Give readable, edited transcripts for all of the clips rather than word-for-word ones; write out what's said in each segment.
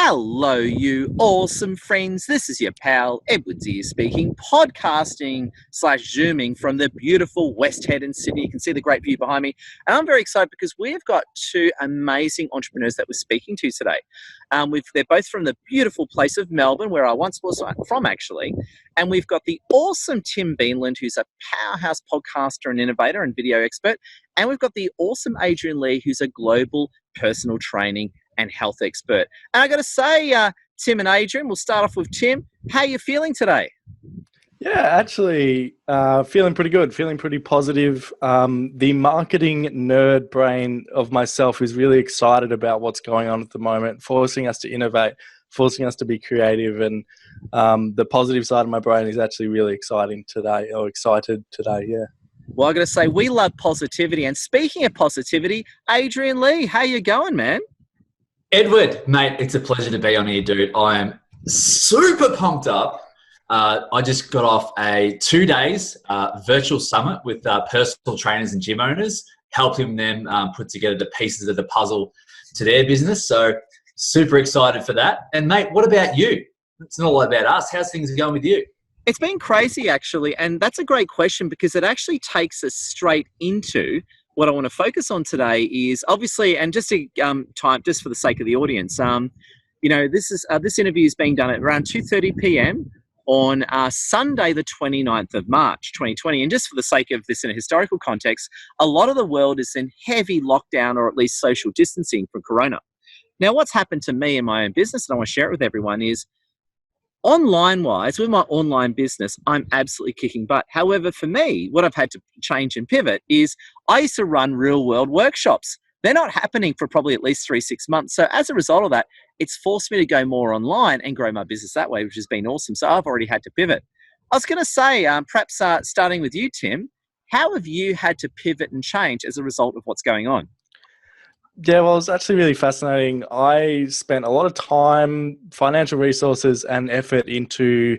Hello, you awesome friends. This is your pal, Edward Zia speaking, podcasting / zooming from the beautiful West Head in Sydney. You can see the great view behind me. And I'm very excited because we've got two amazing entrepreneurs that we're speaking to today. They're both from the beautiful place of Melbourne, where I once was from, actually. And we've got the awesome Tim Beanland, who's a powerhouse podcaster and innovator and video expert. And we've got the awesome Adrian Lea, who's a global personal training and health expert. And I got to say, Tim and Adrian, we'll start off with Tim. How are you feeling today? Yeah, actually, feeling pretty good, feeling pretty positive. The marketing nerd brain of myself is really excited about what's going on at the moment, forcing us to innovate, forcing us to be creative. And the positive side of my brain is actually really excited today, yeah. Well, I got to say, we love positivity. And speaking of positivity, Adrian Lea, how you going, man? Edward, mate, it's a pleasure to be on here, dude. I am super pumped up. I just got off a 2 days virtual summit with personal trainers and gym owners, helping them put together the pieces of the puzzle to their business. So super excited for that. And mate, what about you? It's not all about us. How's things going with you? It's been crazy, actually. And that's a great question because it actually takes us straight into what I want to focus on today is obviously, and just to just for the sake of the audience, this interview is being done at around 2:30 p.m. on Sunday, the 29th of March, 2020. And just for the sake of this in a historical context, a lot of the world is in heavy lockdown or at least social distancing from Corona. Now, what's happened to me in my own business, and I want to share it with everyone, is online-wise, with my online business, I'm absolutely kicking butt. However, for me, what I've had to change and pivot is I used to run real-world workshops. They're not happening for probably at least 3-6 months. So as a result of that, it's forced me to go more online and grow my business that way, which has been awesome. So I've already had to pivot. I was going to say, perhaps starting with you, Tim, how have you had to pivot and change as a result of what's going on? Yeah, well, it's actually really fascinating. I spent a lot of time, financial resources, and effort into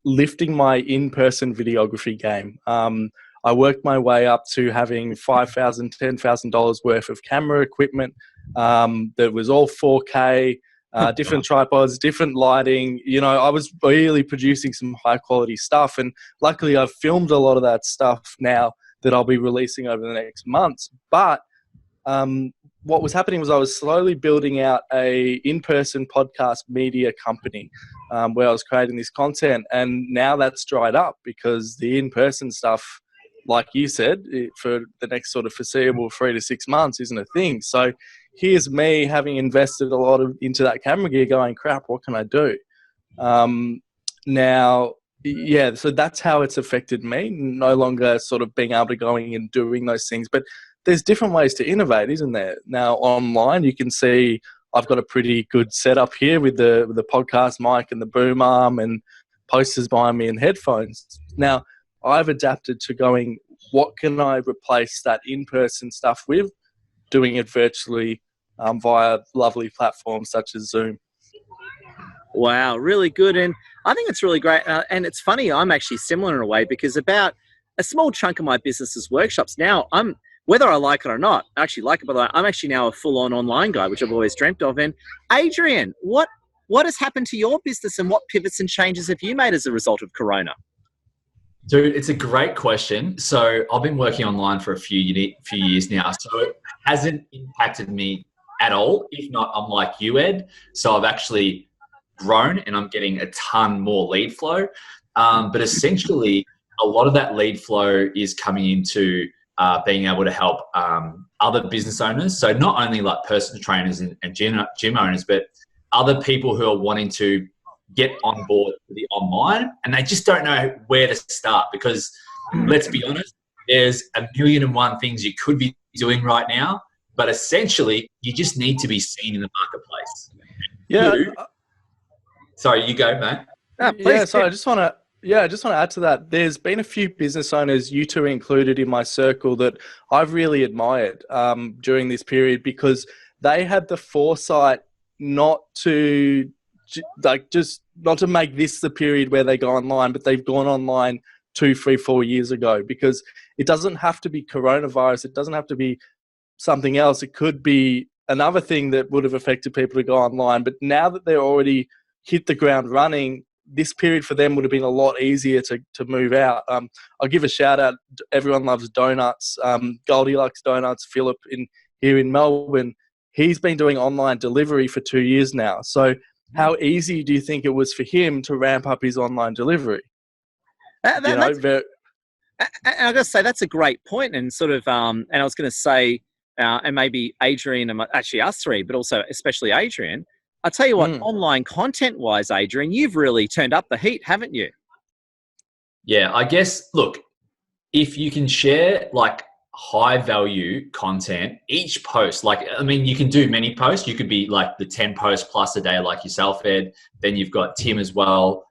lifting my in-person videography game. I worked my way up to having $5,000, $10,000 worth of camera equipment that was all 4K, different tripods, different lighting. You know, I was really producing some high-quality stuff, and luckily I've filmed a lot of that stuff now that I'll be releasing over the next months. But what was happening was I was slowly building out a in-person podcast media company where I was creating this content, and now that's dried up because the in-person stuff, like you said, for the next sort of foreseeable 3 to 6 months isn't a thing. So here's me having invested a lot into that camera gear going, crap, what can I do? Now, yeah, so that's how it's affected me, no longer sort of being able to go in and doing those things. But there's different ways to innovate, isn't there? Now, online, you can see I've got a pretty good setup here with the podcast mic and the boom arm and posters behind me and headphones. Now, I've adapted to going, what can I replace that in-person stuff with? Doing it virtually via lovely platforms such as Zoom. Wow, really good. And I think it's really great. And it's funny, I'm actually similar in a way because about a small chunk of my business is workshops. Now, whether I like it or not, I actually like it, but I'm actually now a full-on online guy, which I've always dreamt of. And Adrian, what has happened to your business and what pivots and changes have you made as a result of Corona? Dude, it's a great question. So I've been working online for a few years now, so it hasn't impacted me at all. If not, I'm like you, Ed. So I've actually grown and I'm getting a ton more lead flow. But essentially, a lot of that lead flow is coming into being able to help other business owners. So not only like personal trainers and gym owners, but other people who are wanting to get on board with the online and they just don't know where to start because let's be honest, there's 1,000,001 things you could be doing right now, but essentially you just need to be seen in the marketplace. Yeah. Sorry, you go, mate. Yeah, so I just want to add to that. There's been a few business owners, you two included in my circle, that I've really admired during this period because they had the foresight not to make this the period where they go online, but they've gone online 2, 3, 4 years ago because it doesn't have to be coronavirus. It doesn't have to be something else. It could be another thing that would have affected people to go online. But now that they're already hit the ground running, this period for them would have been a lot easier to move out. I'll give a shout out. Everyone loves donuts. Goldilocks Donuts, Philip here in Melbourne, he's been doing online delivery for 2 years now. So how easy do you think it was for him to ramp up his online delivery? And I got to say, that's a great point. And sort of, and I was going to say, and maybe Adrian, and actually us three, but also especially Adrian, I'll tell you what, online content-wise, Adrian, you've really turned up the heat, haven't you? Yeah, I guess, look, if you can share like high-value content, each post, like, I mean, you can do many posts. You could be like the 10 posts plus a day like yourself, Ed. Then you've got Tim as well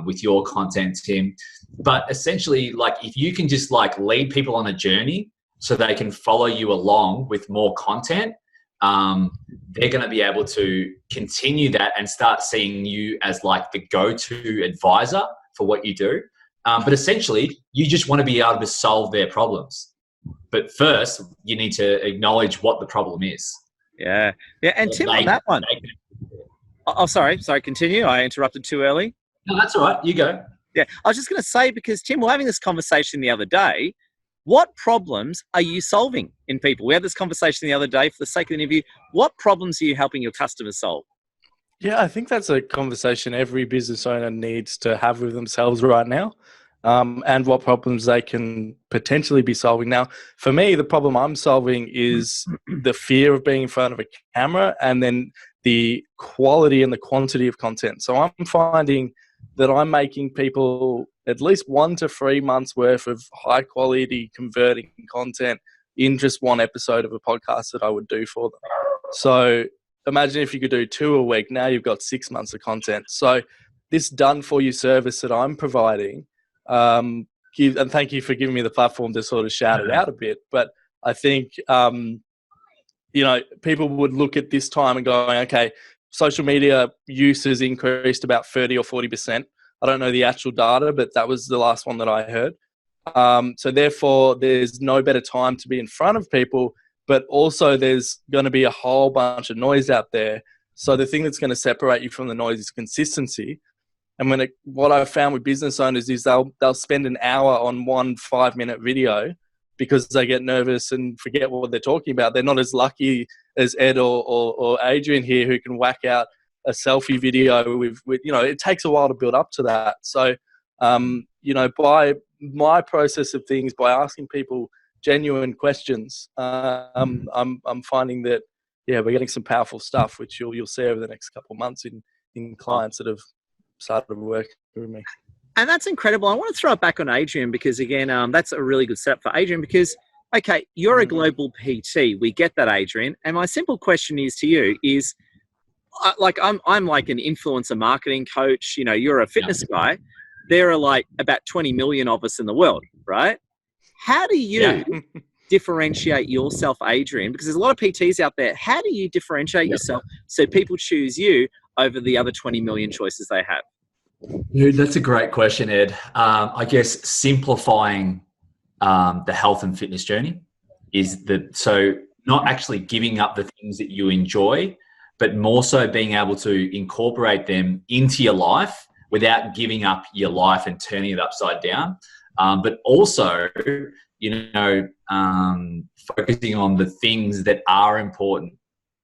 with your content, Tim. But essentially, like, if you can just like lead people on a journey so they can follow you along with more content, they're going to be able to continue that and start seeing you as like the go-to advisor for what you do. But essentially, you just want to be able to solve their problems. But first, you need to acknowledge what the problem is. Yeah. And Tim, on that one. Sorry, continue. I interrupted too early. No, that's all right. You go. Yeah, I was just going to say, because Tim, we're having this conversation the other day. What problems are you solving in people? We had this conversation the other day for the sake of the interview. What problems are you helping your customers solve? Yeah, I think that's a conversation every business owner needs to have with themselves right now, and what problems they can potentially be solving. Now, for me, the problem I'm solving is the fear of being in front of a camera, and then the quality and the quantity of content. So I'm finding that I'm making people at least 1 to 3 months worth of high quality converting content in just one episode of a podcast that I would do for them. So imagine if you could do 2 a week. Now you've got 6 months of content. So this done for you service that I'm providing, and thank you for giving me the platform to sort of shout it out a bit. But I think, people would look at this time and go, okay, social media use has increased about 30 or 40%. I don't know the actual data, but that was the last one that I heard. So therefore, there's no better time to be in front of people, but also there's going to be a whole bunch of noise out there. So the thing that's going to separate you from the noise is consistency. And what I've found with business owners is they'll spend an hour on one 5-minute video because they get nervous and forget what they're talking about. They're not as lucky as Ed or Adrian here, who can whack out a selfie video with it takes a while to build up to that. So, by my process of things, by asking people genuine questions, I'm finding that, we're getting some powerful stuff, which you'll see over the next couple of months in clients that have started working with me. And that's incredible. I want to throw it back on Adrian because, again, that's a really good setup for Adrian because, okay, you're a global PT. We get that, Adrian. And my simple question is to you is, I'm like an influencer marketing coach. You're a fitness guy. There are like about 20 million of us in the world, right? How do you differentiate yourself, Adrian? Because there's a lot of PTs out there. How do you differentiate yourself so people choose you over the other 20 million choices they have? Dude, that's a great question, Ed. I guess simplifying the health and fitness journey is so not actually giving up the things that you enjoy, but more so being able to incorporate them into your life without giving up your life and turning it upside down. But also, focusing on the things that are important.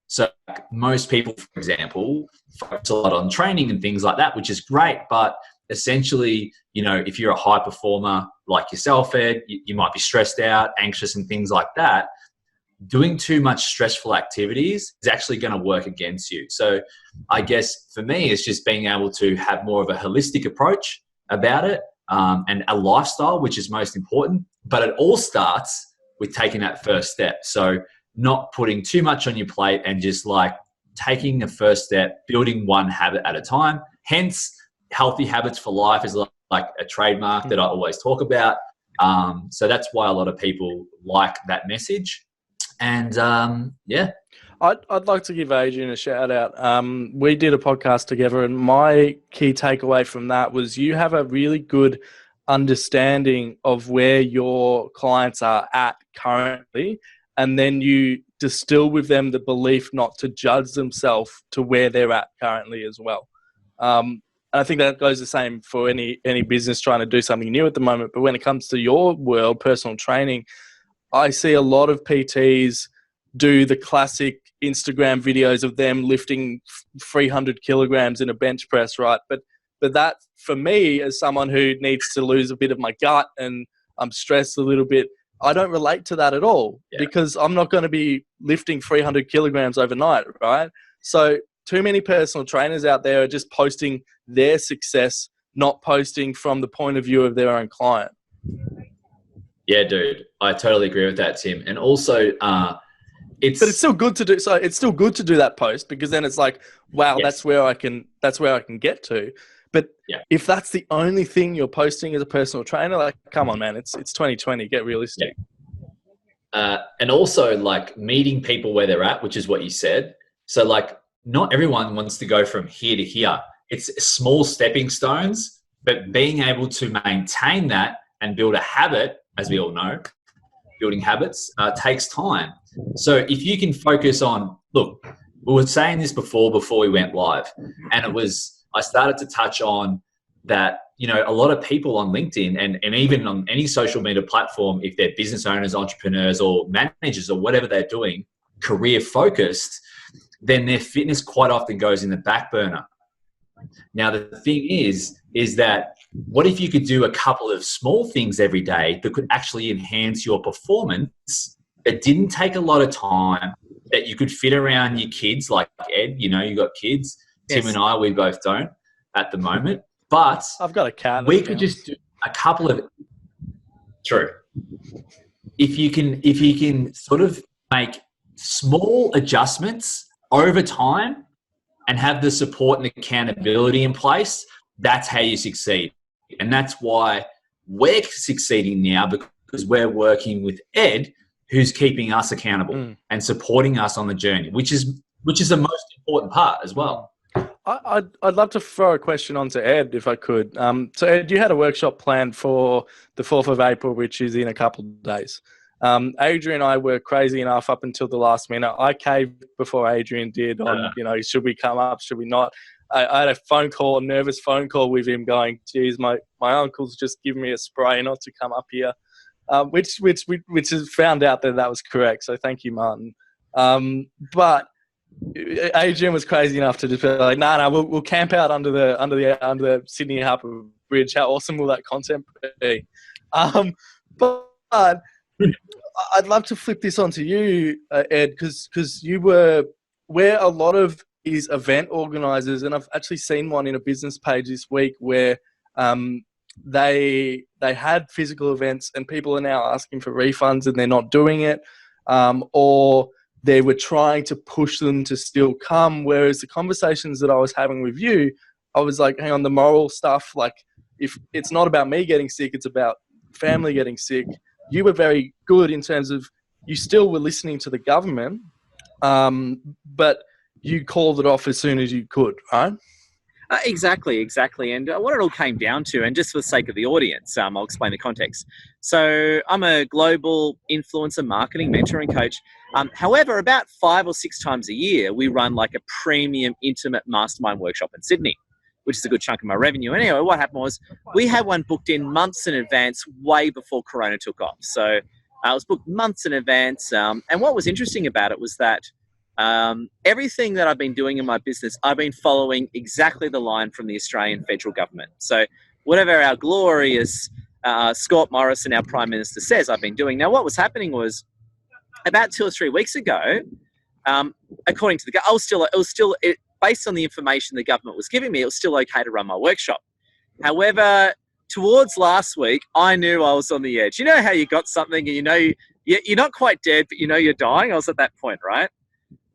So most people, for example, focus a lot on training and things like that, which is great. But essentially, if you're a high performer like yourself, Ed, you might be stressed out, anxious and things like that. Doing too much stressful activities is actually going to work against you. So I guess for me, it's just being able to have more of a holistic approach about it, and a lifestyle, which is most important. But it all starts with taking that first step. So not putting too much on your plate and just like taking a first step, building one habit at a time. Hence, healthy habits for life is like a trademark that I always talk about. So that's why a lot of people like that message. And I'd like to give Adrian a shout out. We did a podcast together, and my key takeaway from that was you have a really good understanding of where your clients are at currently, and then you distill with them the belief not to judge themselves to where they're at currently as well. And I think that goes the same for any business trying to do something new at the moment. But when it comes to your world, personal training, I see a lot of PTs do the classic Instagram videos of them lifting 300 kilograms in a bench press, right? But that, for me, as someone who needs to lose a bit of my gut and I'm stressed a little bit, I don't relate to that at all, because I'm not going to be lifting 300 kilograms overnight, right? So too many personal trainers out there are just posting their success, not posting from the point of view of their own client. Yeah, dude, I totally agree with that, Tim. And also, but it's still good to do. So it's still good to do that post, because then it's like, wow, that's where I can get to. But if that's the only thing you're posting as a personal trainer, like, come on, man, it's 2020. Get realistic. And also, like, meeting people where they're at, which is what you said. So, like, not everyone wants to go from here to here. It's small stepping stones, but being able to maintain that and build a habit, as we all know, building habits takes time. So if you can focus on, look, we were saying this before we went live, and I started to touch on that, you know, a lot of people on LinkedIn and even on any social media platform, if they're business owners, entrepreneurs, or managers, or whatever they're doing, career focused, then their fitness quite often goes in the back burner. Now, the thing is that what if you could do a couple of small things every day that could actually enhance your performance? It didn't take a lot of time, that you could fit around your kids, like Ed, you know, you got kids. Yes. Tim and I, we both don't at the moment, but I've got a cat. We could just do a couple of, true. If you can sort of make small adjustments over time and have the support and accountability in place, that's how you succeed. And that's why we're succeeding now, because we're working with Ed, who's keeping us accountable and supporting us on the journey, which is the most important part as well. I'd love to throw a question on to Ed, if I could. So Ed, you had a workshop planned for the 4th of April, which is in a couple of days. Adrian and I were crazy enough up until the last minute. I caved before Adrian did on, you know, should we come up, should we not? I had a nervous phone call with him going, geez, my uncle's just given me a spray not to come up here. Which has found out that was correct. So thank you, Martin. But Adrian was crazy enough to just be like, no, we'll camp out under the Sydney Harbour Bridge. How awesome will that content be? But I'd love to flip this onto you, Ed, because you were where a lot of these event organisers, and I've actually seen one in a business page this week where they had physical events and people are now asking for refunds and they're not doing it, or they were trying to push them to still come. Whereas the conversations that I was having with you, I was like, hang on, the moral stuff, like, if it's not about me getting sick, it's about family getting sick. You were very good in terms of you still were listening to the government, but you called it off as soon as you could, right? Exactly. And what it all came down to, and just for the sake of the audience, I'll explain the context. So I'm a global influencer marketing mentor and coach. However, about 5 or 6 times a year, we run like a premium intimate mastermind workshop in Sydney, which is a good chunk of my revenue. Anyway, what happened was we had one booked in months in advance, way before Corona took off. So it was booked months in advance. And what was interesting about it was that everything that I've been doing in my business, I've been following exactly the line from the Australian federal government. So whatever our glorious Scott Morrison, our Prime Minister, says, I've been doing. Now, what was happening was about 2 or 3 weeks ago, according to the based on the information the government was giving me, it was still okay to run my workshop. However, towards last week, I knew I was on the edge. You know how you got something and you know you're not quite dead, but you know you're dying? I was at that point, right?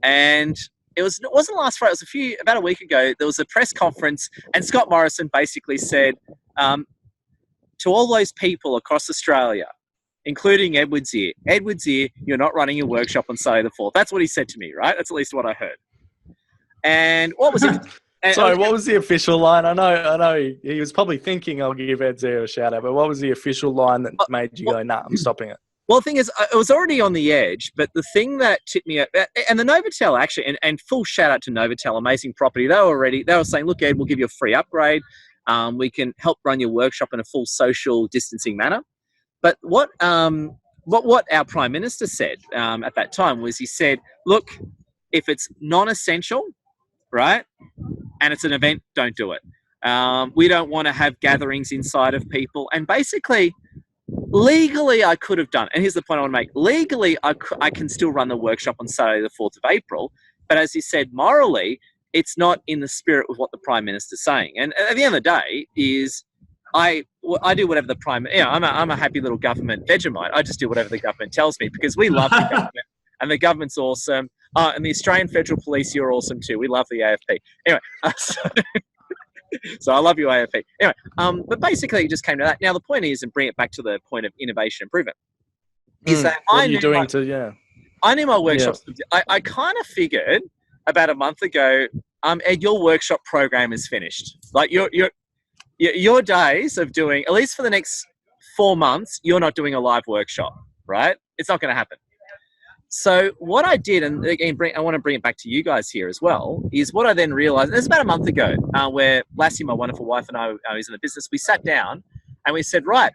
And it wasn't last Friday. It was about a week ago. There was a press conference, and Scott Morrison basically said to all those people across Australia, including Edward Zia, you're not running your workshop on Saturday the 4th. That's what he said to me, right? That's at least what I heard. And what was it? Sorry, what was the official line? I know he was probably thinking I'll give Ed Zia a shout out, but what was the official line that made you go, nah, I'm stopping it? Well, the thing is, it was already on the edge, but the thing that tipped me up, and the Novotel actually, and full shout out to Novotel, amazing property. They were saying, look, Ed, we'll give you a free upgrade. We can help run your workshop in a full social distancing manner. But what our Prime Minister said at that time was, he said, look, if it's non-essential, right, and it's an event, don't do it. We don't want to have gatherings inside of people. And basically, legally, I could have done, and here's the point I want to make. Legally, I can still run the workshop on Saturday, the 4th of April. But as you said, morally, it's not in the spirit of what the Prime Minister's saying. And at the end of the day, I do whatever the Prime... I'm a happy little government Vegemite. I just do whatever the government tells me, because we love the government, and the government's awesome. And the Australian Federal Police, you're awesome too. We love the AFP. Anyway, so I love you, AFP. Anyway, but basically it just came to that. Now, the point is, and bring it back to the point of innovation improvement, is that I knew my workshops. Yeah. I kind of figured about a month ago, Ed, your workshop program is finished. Like your days of doing, at least for the next 4 months, you're not doing a live workshop, right? It's not going to happen. So what I did, and again, I want to bring it back to you guys here as well, is what I then realized, and it was about a month ago, where Lassie, my wonderful wife, and I, who's in the business, we sat down and we said, right,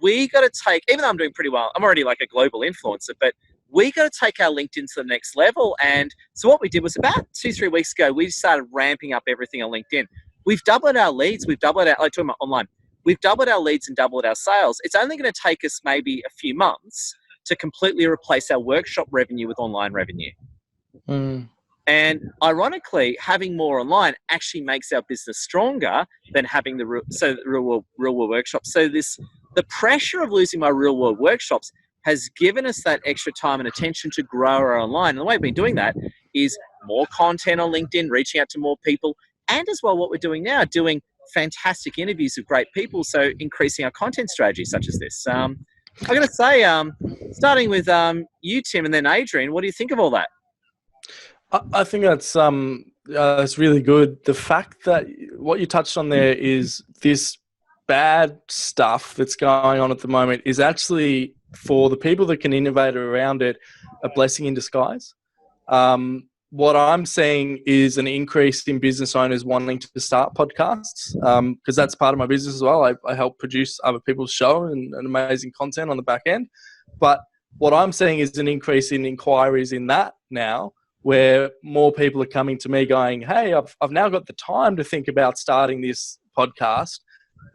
we got to take, even though I'm doing pretty well, I'm already like a global influencer, but we got to take our LinkedIn to the next level. And so what we did was, about 2-3 weeks ago, we started ramping up everything on LinkedIn. We've doubled our leads. We've doubled our, like talking about online, we've doubled our leads and doubled our sales. It's only going to take us maybe a few months to completely replace our workshop revenue with online revenue. And ironically, having more online actually makes our business stronger than having the real world workshops. So the pressure of losing my real world workshops has given us that extra time and attention to grow our online. And the way we've been doing that is more content on LinkedIn, reaching out to more people, and as well what we're doing now, doing fantastic interviews with great people, so increasing our content strategy such as this. I'm going to say, starting with you, Tim, and then Adrian, what do you think of all that? I think that's really good. The fact that what you touched on there is this bad stuff that's going on at the moment is actually, for the people that can innovate around it, a blessing in disguise. What I'm seeing is an increase in business owners wanting to start podcasts, because that's part of my business as well. I help produce other people's show and amazing content on the back end. But what I'm seeing is an increase in inquiries in that now, where more people are coming to me going, hey, I've now got the time to think about starting this podcast,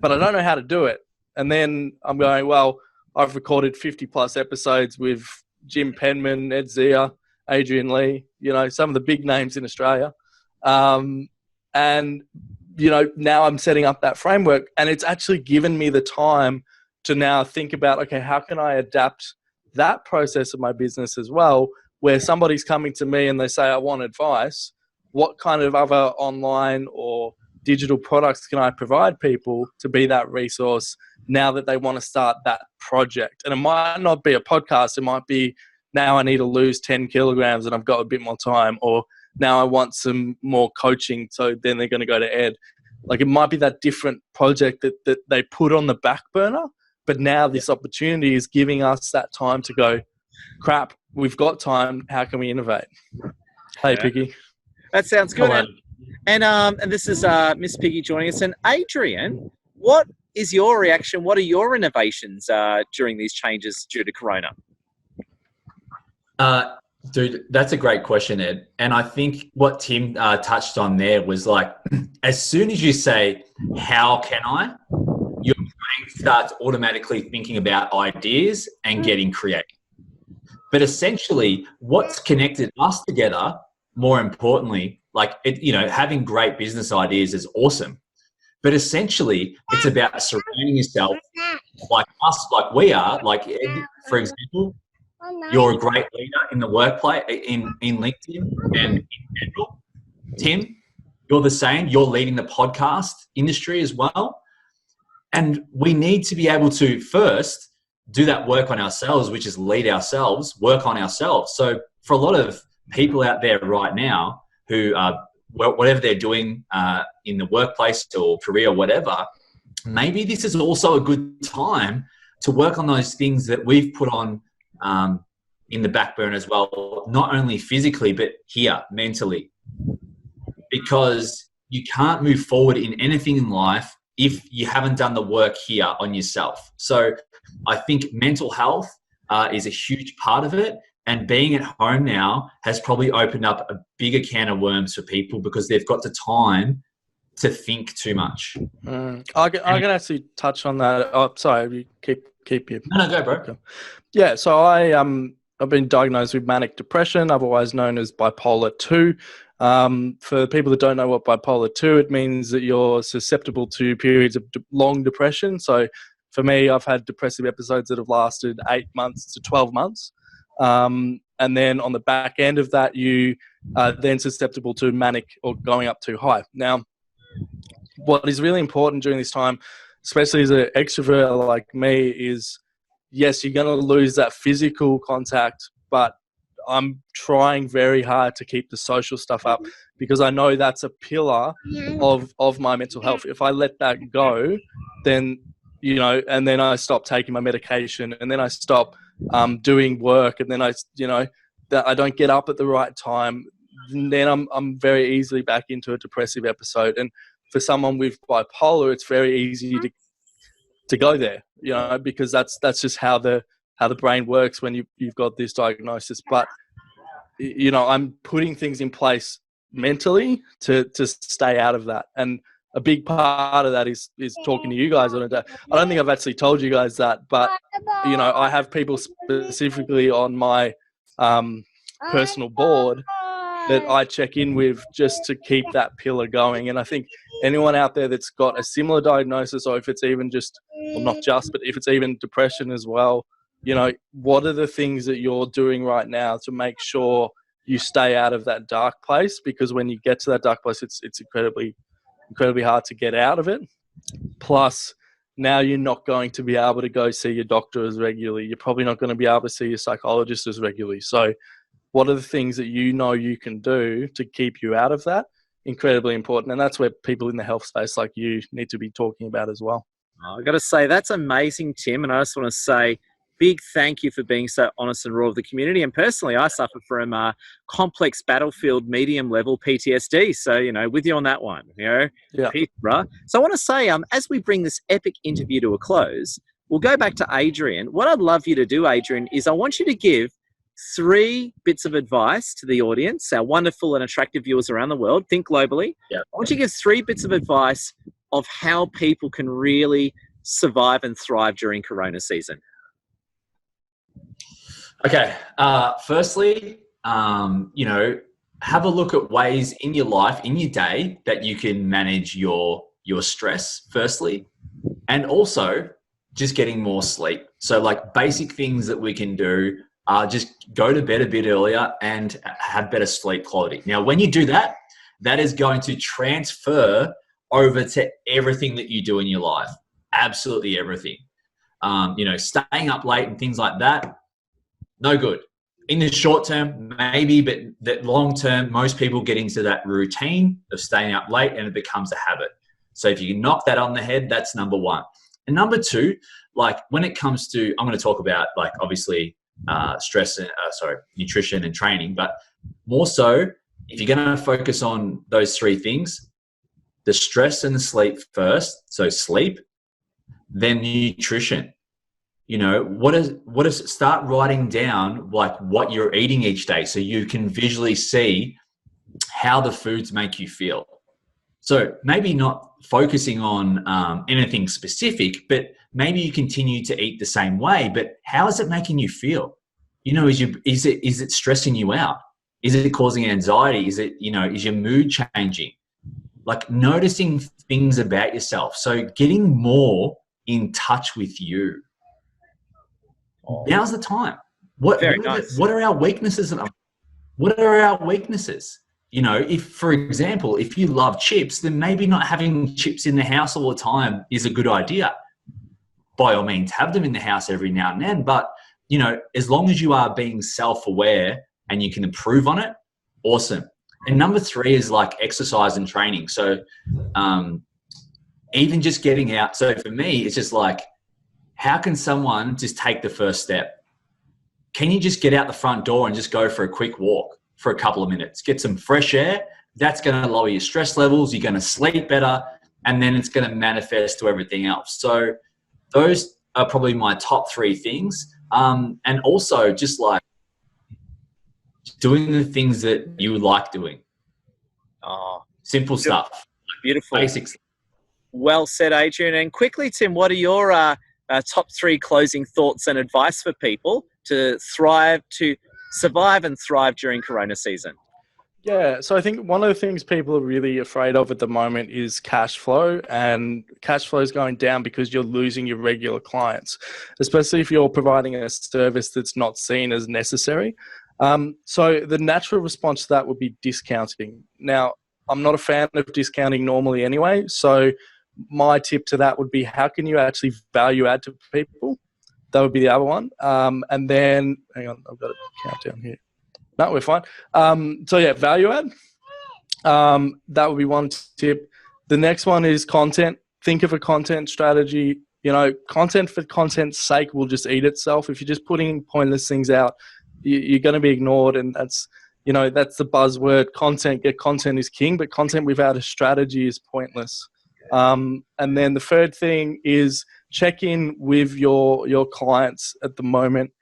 but I don't know how to do it. And then I'm going, well, I've recorded 50 plus episodes with Jim Penman, Ed Zia, Adrian Lea, some of the big names in Australia. And, now I'm setting up that framework, and it's actually given me the time to now think about, okay, how can I adapt that process of my business as well, where somebody's coming to me and they say, I want advice. What kind of other online or digital products can I provide people to be that resource now that they want to start that project? And it might not be a podcast. It might be, now I need to lose 10 kilograms and I've got a bit more time, or now I want some more coaching, so then they're going to go to Ed. Like, it might be that different project that they put on the back burner, but now this opportunity is giving us that time to go, crap, we've got time, how can we innovate? Hey, Piggy. That sounds good. And this is Miss Piggy joining us. And Adrian, what is your reaction? What are your innovations during these changes due to Corona? Dude, that's a great question, Ed. And I think what Tim touched on there was, like, as soon as you say, how can I, your brain starts automatically thinking about ideas and getting creative. But essentially, what's connected us together, more importantly, having great business ideas is awesome. But essentially, it's about surrounding yourself like us, like we are, like Ed, for example. You're a great leader in the workplace, in LinkedIn and in general. Tim, you're the same. You're leading the podcast industry as well. And we need to be able to first do that work on ourselves, which is lead ourselves, work on ourselves. So for a lot of people out there right now who whatever they're doing in the workplace or career or whatever, maybe this is also a good time to work on those things that we've put on in the back burner as well, not only physically, but here, mentally. Because you can't move forward in anything in life if you haven't done the work here on yourself. So I think mental health is a huge part of it. And being at home now has probably opened up a bigger can of worms for people because they've got the time to think too much. I can actually touch on that. Oh, sorry, you keep your... No, go, bro. Yeah, so I've been diagnosed with manic depression, otherwise known as bipolar 2. For people that don't know what bipolar 2, it means that you're susceptible to periods of long depression. So for me, I've had depressive episodes that have lasted 8 months to 12 months. And then on the back end of that, you are then susceptible to manic or going up too high. Now, what is really important during this time, especially as an extrovert like me, is yes, you're going to lose that physical contact, but I'm trying very hard to keep the social stuff up because I know that's a pillar of my mental health. If I let that go, then, you know, and then I stop taking my medication and then I stop doing work and then that I don't get up at the right time, then I'm very easily back into a depressive episode. And for someone with bipolar, it's very easy to go there, you know, because that's just how the brain works when you've got this diagnosis. But, you know, I'm putting things in place mentally to stay out of that. And a big part of that is talking to you guys on a day. I don't think I've actually told you guys that, but, you know, I have people specifically on my personal board that I check in with just to keep that pillar going. And I think anyone out there that's got a similar diagnosis, or if it's even just, well, not just, but if it's even depression as well, you know, what are the things that you're doing right now to make sure you stay out of that dark place? Because when you get to that dark place, it's incredibly hard to get out of it. Plus, now you're not going to be able to go see your doctor as regularly. You're probably not going to be able to see your psychologist as regularly. So what are the things that you know you can do to keep you out of that? Incredibly important. And that's where people in the health space like you need to be talking about as well. I've got to say, that's amazing, Tim. And I just want to say big thank you for being so honest and raw with the community. And personally, I suffer from complex battlefield medium level PTSD. So, you know, with you on that one, you know, yeah. Peace, bruh. So I want to say, as we bring this epic interview to a close, we'll go back to Adrian. What I'd love you to do, Adrian, is I want you to give 3 bits of advice to the audience, our wonderful and attractive viewers around the world. Think globally. Yeah. I want you to give 3 bits of advice of how people can really survive and thrive during Corona season. Okay. Firstly, you know, have a look at ways in your life, in your day, that you can manage your stress, firstly, and also just getting more sleep. So like basic things that we can do are just go to bed a bit earlier and have better sleep quality. Now, when you do that, that is going to transfer over to everything that you do in your life. Absolutely everything. You know, staying up late and things like that, no good. In the short term, maybe, but that long term, most people get into that routine of staying up late and it becomes a habit. So if you can knock that on the head, that's number 1. And number 2, like when it comes to, I'm going to talk about like obviously stress and nutrition and training, but more so if you're going to focus on those 3 things, the stress and the sleep first. So sleep, then nutrition. You know, start writing down like what you're eating each day so you can visually see how the foods make you feel. So maybe not focusing on anything specific, but maybe you continue to eat the same way, but how is it making you feel? You know, is it stressing you out? Is it causing anxiety? Is your mood changing? Like noticing things about yourself. So getting more in touch with you. Now's the time. What are our weaknesses? What are our weaknesses? You know, if, for example, if you love chips, then maybe not having chips in the house all the time is a good idea. By all means, have them in the house every now and then. But, you know, as long as you are being self-aware and you can improve on it, awesome. And number 3 is like exercise and training. So even just getting out. So for me, it's just like, how can someone just take the first step? can you just get out the front door and just go for a quick walk for a couple of minutes, get some fresh air? That's going to lower your stress levels. You're going to sleep better, and then it's going to manifest to everything else. So those are probably my top 3 things. And also just like doing the things that you like doing. Oh, simple stuff. Beautiful. Basics. Well said, Adrian. And quickly, Tim, what are your top 3 closing thoughts and advice for people to survive and thrive during Corona season? Yeah, so I think one of the things people are really afraid of at the moment is cash flow, and cash flow is going down because you're losing your regular clients, especially if you're providing a service that's not seen as necessary. So the natural response to that would be discounting. Now, I'm not a fan of discounting normally anyway, so my tip to that would be, how can you actually value add to people? That would be the other one. And then, hang on, I've got a countdown here. No, we're fine. So yeah, value add. That would be one tip. The next one is content. Think of a content strategy. You know, content for content's sake will just eat itself. If you're just putting pointless things out, you're going to be ignored, and that's the buzzword. Content is king, but content without a strategy is pointless. And then the third thing is check in with your clients at the moment.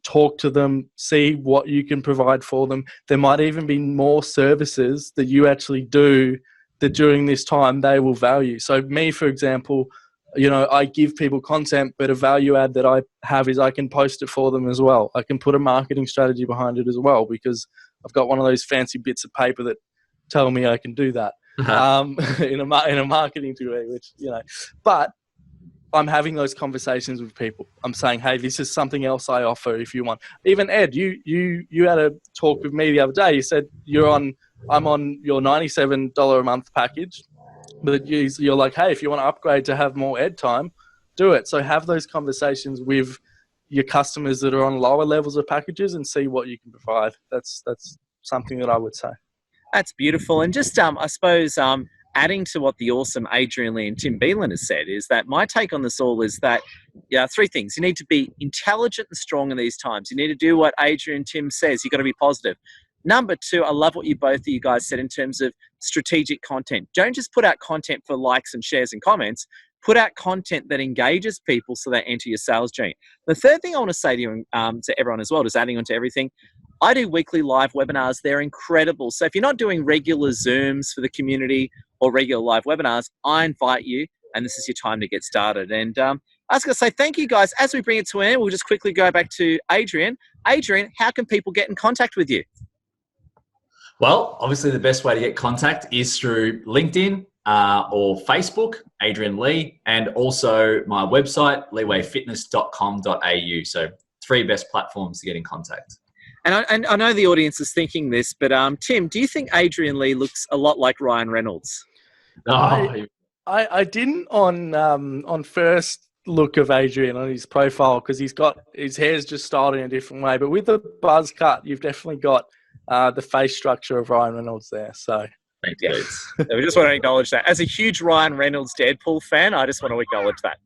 Talk to them, see what you can provide for them. There might even be more services that you actually do that during this time they will value. So me, for example, I give people content, but a value add that I have is I can post it for them as well. I can put a marketing strategy behind it as well, because I've got one of those fancy bits of paper that tell me I can do that in a marketing degree, which, but I'm having those conversations with people. I'm saying, hey, this is something else I offer if you want. Even Ed, you had a talk with me the other day. You said I'm on your $97 a month package, but you're like, hey, if you want to upgrade to have more Ed time, do it. So have those conversations with your customers that are on lower levels of packages and see what you can provide. That's something that I would say. That's beautiful. And just, I suppose, adding to what the awesome Adrian Lea and Tim Beanland has said, is that my take on this all is that, 3 things. You need to be intelligent and strong in these times. You need to do what Adrian and Tim says. You've got to be positive. Number 2, I love what both of you guys said in terms of strategic content. Don't just put out content for likes and shares and comments. Put out content that engages people so they enter your sales journey. The third thing I want to say to you, to everyone as well, just adding on to everything, I do weekly live webinars. They're incredible. So if you're not doing regular Zooms for the community or regular live webinars, I invite you, and this is your time to get started. And I was going to say thank you, guys. As we bring it to an end, we'll just quickly go back to Adrian. Adrian, how can people get in contact with you? Well, obviously the best way to get contact is through LinkedIn or Facebook, Adrian Lea, and also my website, leewayfitness.com.au. So 3 best platforms to get in contact. And I know the audience is thinking this, but Tim, do you think Adrian Lea looks a lot like Ryan Reynolds? I didn't on first look of Adrian on his profile, because he's got his hair's just styled in a different way. But with the buzz cut, you've definitely got the face structure of Ryan Reynolds there. So thank you. We just want to acknowledge that. As a huge Ryan Reynolds Deadpool fan, I just want to acknowledge that.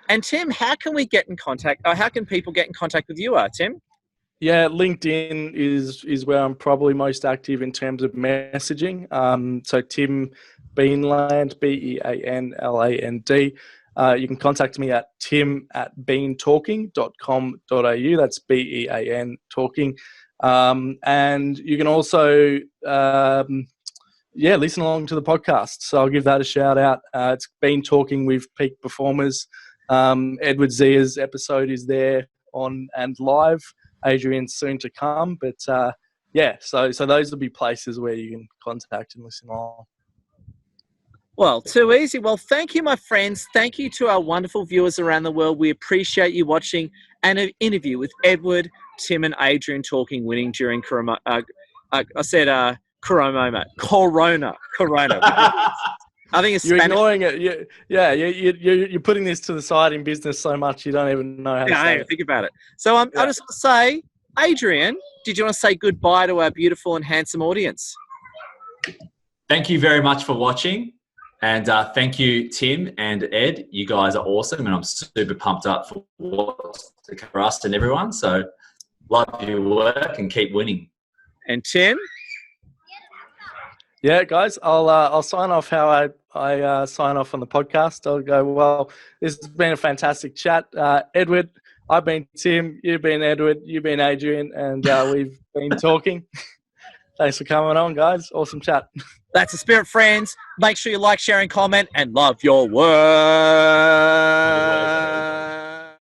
And Tim, how can we get in contact? How can people get in contact with you, Tim? Yeah, LinkedIn is where I'm probably most active in terms of messaging. So Tim Beanland, Beanland. You can contact me at tim@beantalking.com.au. That's BEAN talking. And you can also, listen along to the podcast. So I'll give that a shout out. It's Bean Talking with Peak Performers. Edward Zia's episode is there on and live. Adrian's soon to come, but so those will be places where you can contact and listen along. Well, too easy. Well, thank you, my friends. Thank you to our wonderful viewers around the world. We appreciate you watching an interview with Edward, Tim, and Adrian talking winning during Corona. Corona. I think it's You're Spanish. ignoring it. You're putting this to the side in business so much you don't even know how to say it. Think about it. So I just want to say, Adrian, did you want to say goodbye to our beautiful and handsome audience? Thank you very much for watching. And thank you, Tim and Ed. You guys are awesome, and I'm super pumped up for what's to come for us and everyone. So love your work and keep winning. And Tim? Yeah, guys, I'll sign off how I sign off on the podcast. I'll go, well, this has been a fantastic chat. Edward, I've been Tim, you've been Edward, you've been Adrian, and we've been talking. Thanks for coming on, guys. Awesome chat. That's the spirit, friends. Make sure you like, share, and comment, and love your work.